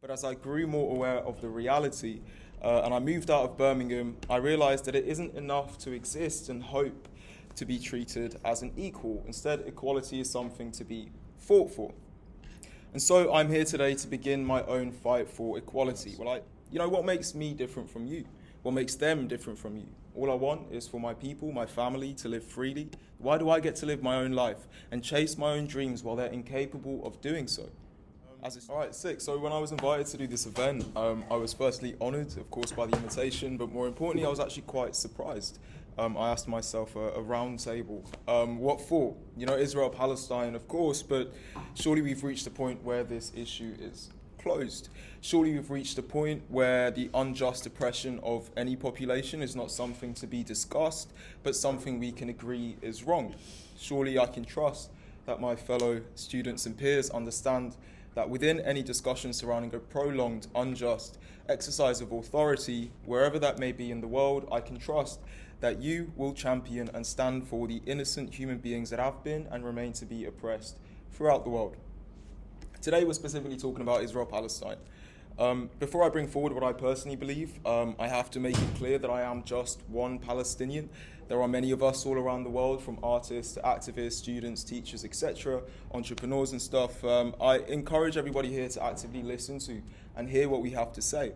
But as I grew more aware of the reality and I moved out of Birmingham, I realised that it isn't enough to exist and hope to be treated as an equal. Instead, equality is something to be fought for. And so I'm here today to begin my own fight for equality. What makes me different from you? What makes them different from you? All I want is for my people, my family to live freely. Why do I get to live my own life and chase my own dreams while they're incapable of doing so? All right, sick. So when I was invited to do this event, I was firstly honoured, of course, by the invitation, but more importantly, I was actually quite surprised. I asked myself a round table, what for? Israel, Palestine, of course, but surely we've reached a point where this issue is closed. Surely we've reached a point where the unjust oppression of any population is not something to be discussed, but something we can agree is wrong. Surely I can trust that my fellow students and peers understand that within any discussion surrounding a prolonged, unjust exercise of authority, wherever that may be in the world, I can trust that you will champion and stand for the innocent human beings that have been and remain to be oppressed throughout the world. Today we're specifically talking about Israel-Palestine. Before I bring forward what I personally believe, I have to make it clear that I am just one Palestinian. There are many of us all around the world, from artists to activists, students, teachers, etc., entrepreneurs and stuff. I encourage everybody here to actively listen to and hear what we have to say.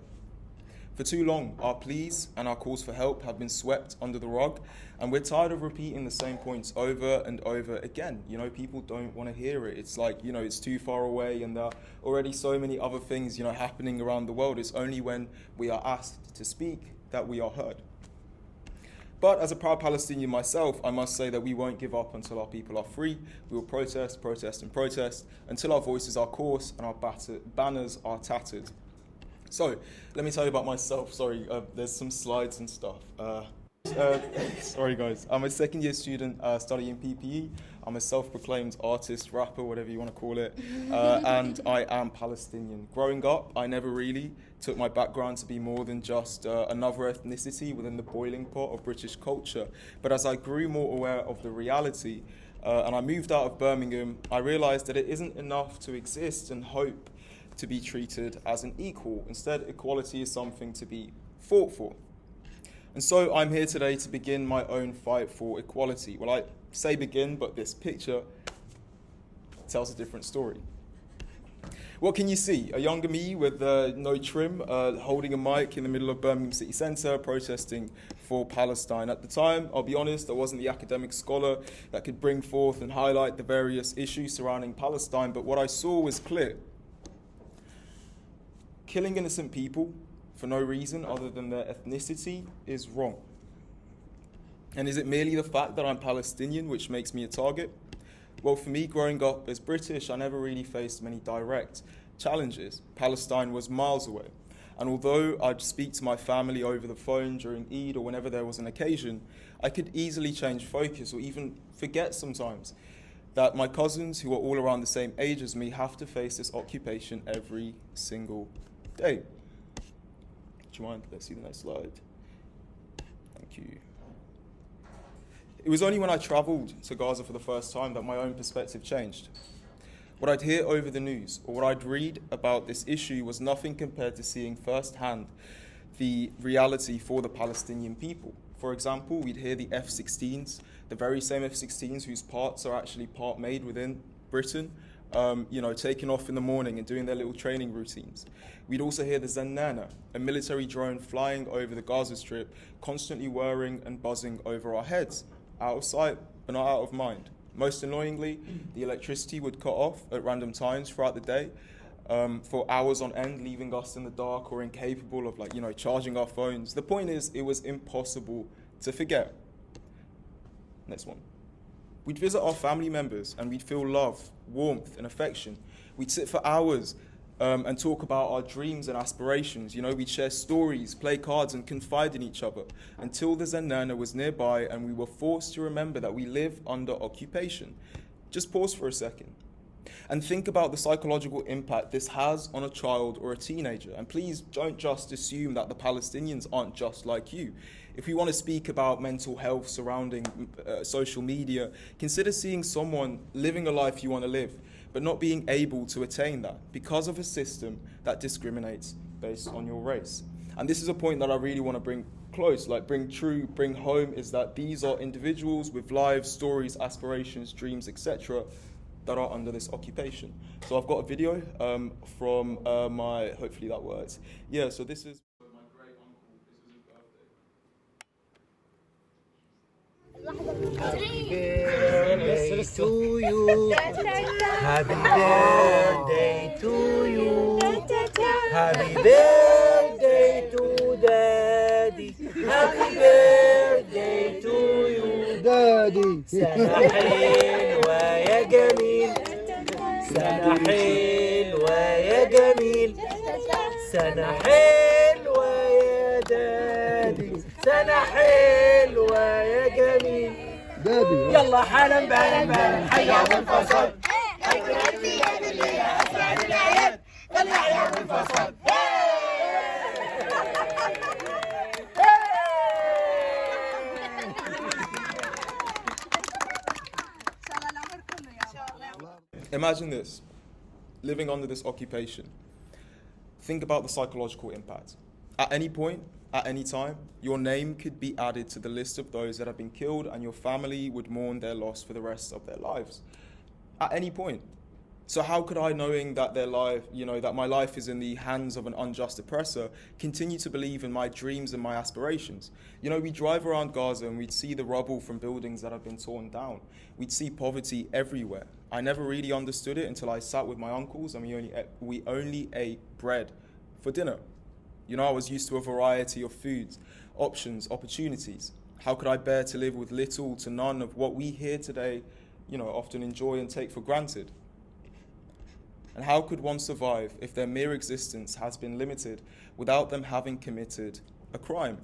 For too long, our pleas and our calls for help have been swept under the rug, and we're tired of repeating the same points over and over again. People don't want to hear it. It's like, it's too far away, and there are already so many other things, happening around the world. It's only when we are asked to speak that we are heard. But as a proud Palestinian myself, I must say that we won't give up until our people are free. We will protest, protest, and protest until our voices are coarse and our banners are tattered. So, let me tell you about myself. Sorry, there's some slides and stuff. Sorry guys, I'm a second year student studying PPE. I'm a self-proclaimed artist, rapper, whatever you want to call it, and I am Palestinian. Growing up, I never really took my background to be more than just another ethnicity within the boiling pot of British culture. But as I grew more aware of the reality and I moved out of Birmingham, I realised that it isn't enough to exist and hope to be treated as an equal. Instead, equality is something to be fought for. And so I'm here today to begin my own fight for equality. Well, I say begin, but this picture tells a different story. What can you see? A younger me with no trim, holding a mic in the middle of Birmingham city centre, protesting for Palestine. At the time, I'll be honest, I wasn't the academic scholar that could bring forth and highlight the various issues surrounding Palestine, but what I saw was clear. Killing innocent people for no reason other than their ethnicity is wrong. And is it merely the fact that I'm Palestinian which makes me a target? Well, for me, growing up as British, I never really faced many direct challenges. Palestine was miles away. And although I'd speak to my family over the phone during Eid or whenever there was an occasion, I could easily change focus or even forget sometimes that my cousins, who are all around the same age as me, have to face this occupation every single day. Do you mind? Let's see the next slide. Thank you. It was only when I travelled to Gaza for the first time that my own perspective changed. What I'd hear over the news or what I'd read about this issue was nothing compared to seeing firsthand the reality for the Palestinian people. For example, we'd hear the F-16s, the very same F-16s whose parts are actually part made within Britain, taking off in the morning and doing their little training routines. We'd also hear the Zannana, a military drone flying over the Gaza Strip, constantly whirring and buzzing over our heads, out of sight but not out of mind. Most annoyingly, the electricity would cut off at random times throughout the day for hours on end, leaving us in the dark or incapable of charging our phones. The point is, it was impossible to forget. Next one. We'd visit our family members and we'd feel love, warmth and affection. We'd sit for hours and talk about our dreams and aspirations. We'd share stories, play cards and confide in each other until the Zannana was nearby and we were forced to remember that we live under occupation. Just pause for a second and think about the psychological impact this has on a child or a teenager. And please don't just assume that the Palestinians aren't just like you. If we want to speak about mental health surrounding social media, consider seeing someone living a life you want to live, but not being able to attain that because of a system that discriminates based on your race. And this is a point that I really want to bring close, like bring home, is that these are individuals with lives, stories, aspirations, dreams, etc., that are under this occupation. So I've got a video from hopefully that works. Yeah, so this is my great uncle. This was his birthday. Happy birthday to you. Happy birthday to you. Happy birthday to Daddy. Happy birthday to you. Daddy. سنة حلوة يا جميل. سنة حلوة يا جميل. سنة حلوة يا دادي. سنة حلوة يا جميل. دادي. يلا حالا بالا حيا بالفصل. يلا حيا بالفصل. Imagine this, living under this occupation. Think about the psychological impact. At any point, at any time, your name could be added to the list of those that have been killed, and your family would mourn their loss for the rest of their lives. At any point. So how could I, knowing that that my life is in the hands of an unjust oppressor, continue to believe in my dreams and my aspirations? We drive around Gaza and we'd see the rubble from buildings that have been torn down. We'd see poverty everywhere. I never really understood it until I sat with my uncles and we only ate bread for dinner. I was used to a variety of foods, options, opportunities. How could I bear to live with little to none of what we here today, often enjoy and take for granted? And how could one survive if their mere existence has been limited without them having committed a crime?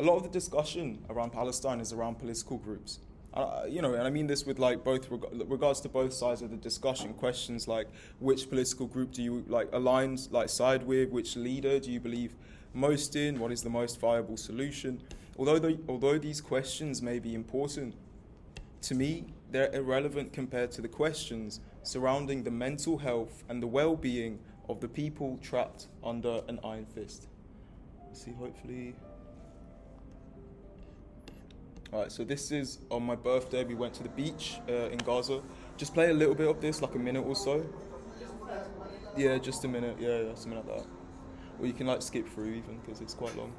A lot of the discussion around Palestine is around political groups. And I mean this with regards to both sides of the discussion. Questions like, which political group do you align, side with? Which leader do you believe most in? What is the most viable solution? Although these questions may be important, to me, they're irrelevant compared to the questions surrounding the mental health and the well-being of the people trapped under an iron fist. Let's see, hopefully. All right, so this is on my birthday. We went to the beach in Gaza. Just play a little bit of this, like a minute or so. Yeah, just a minute. Yeah, something like that. Or you can skip through even, because it's quite long.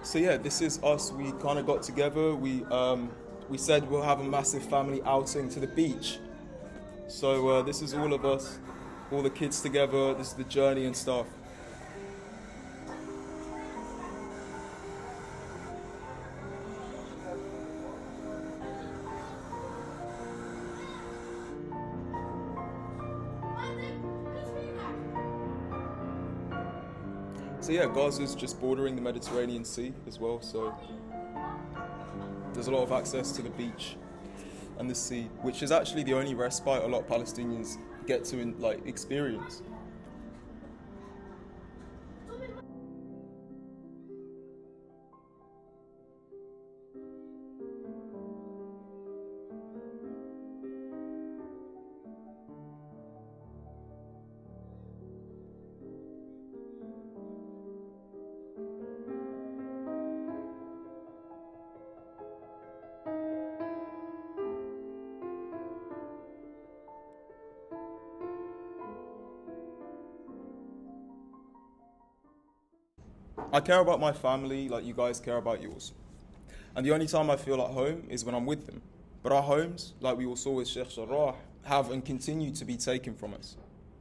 So yeah, this is us. We kind of got together. We said we'll have a massive family outing to the beach. So this is all of us, all the kids together. This is the journey and stuff. So yeah, Gaza's just bordering the Mediterranean Sea as well, so there's a lot of access to the beach and the sea, which is actually the only respite a lot of Palestinians get to experience. I care about my family like you guys care about yours. And the only time I feel at home is when I'm with them. But our homes, like we all saw with Sheikh Jarrah, have and continue to be taken from us.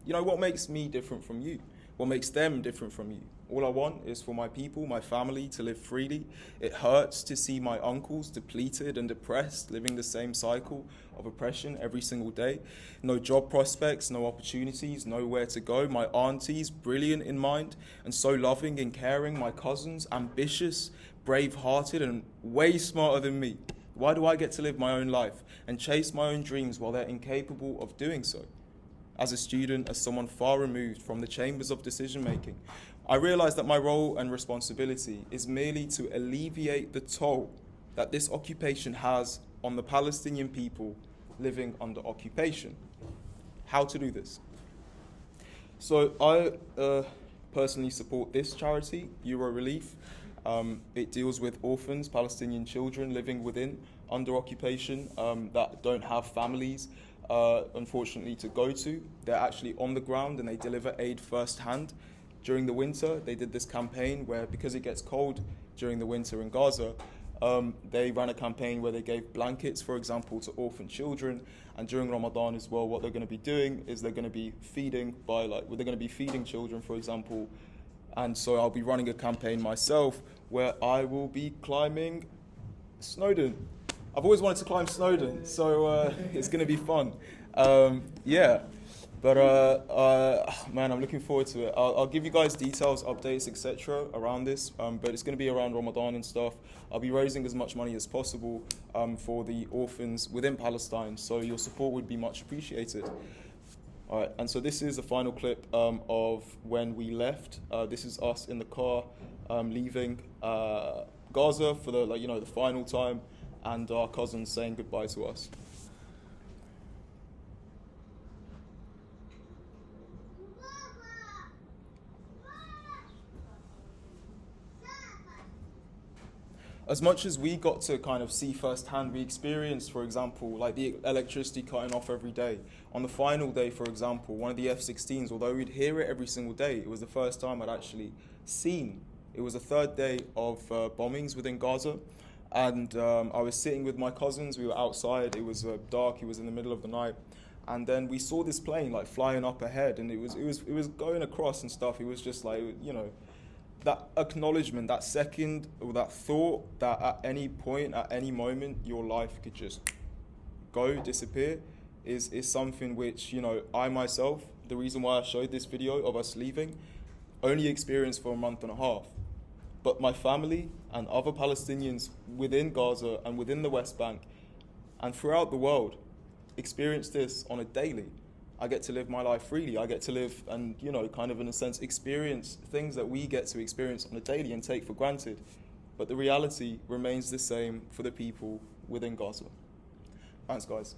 What makes me different from you? What makes them different from you? All I want is for my people, my family, to live freely. It hurts to see my uncles depleted and depressed, living the same cycle of oppression every single day. No job prospects, no opportunities, nowhere to go. My aunties, brilliant in mind and so loving and caring. My cousins, ambitious, brave-hearted and way smarter than me. Why do I get to live my own life and chase my own dreams while they're incapable of doing so? As a student, as someone far removed from the chambers of decision-making, I realized that my role and responsibility is merely to alleviate the toll that this occupation has on the Palestinian people living under occupation. How to do this? So I personally support this charity, Euro Relief. It deals with orphans, Palestinian children living under occupation that don't have families, unfortunately, to go to. They're actually on the ground and they deliver aid firsthand. During the winter, they did this campaign where, because it gets cold during the winter in Gaza, they ran a campaign where they gave blankets, for example, to orphan children. And during Ramadan as well, what they're going to be doing is they're going to be feeding children, for example. And so I'll be running a campaign myself where I will be climbing Snowdon. I've always wanted to climb Snowdon, so it's going to be fun. Yeah. But man, I'm looking forward to it. I'll give you guys details, updates, etc. around this. But it's going to be around Ramadan and stuff. I'll be raising as much money as possible for the orphans within Palestine. So your support would be much appreciated. All right, and so this is a final clip of when we left. This is us in the car leaving Gaza for the final time, and our cousins saying goodbye to us. As much as we got to kind of see firsthand, we experienced, for example, like the electricity cutting off every day. On the final day, for example, one of the F-16s, although we'd hear it every single day, it was the first time I'd actually seen. It was the third day of bombings within Gaza, and I was sitting with my cousins. We were outside. It was dark. It was in the middle of the night, and then we saw this plane like flying up ahead, and it was going across and stuff. It was just like, that acknowledgement, that second, or that thought that at any point, at any moment, your life could just disappear, is something which, I myself, the reason why I showed this video of us leaving, only experienced for a month and a half. But my family and other Palestinians within Gaza and within the West Bank and throughout the world experience this on a daily. I get to live my life freely. I get to live and, kind of in a sense, experience things that we get to experience on a daily and take for granted. But the reality remains the same for the people within Gaza. Thanks, guys.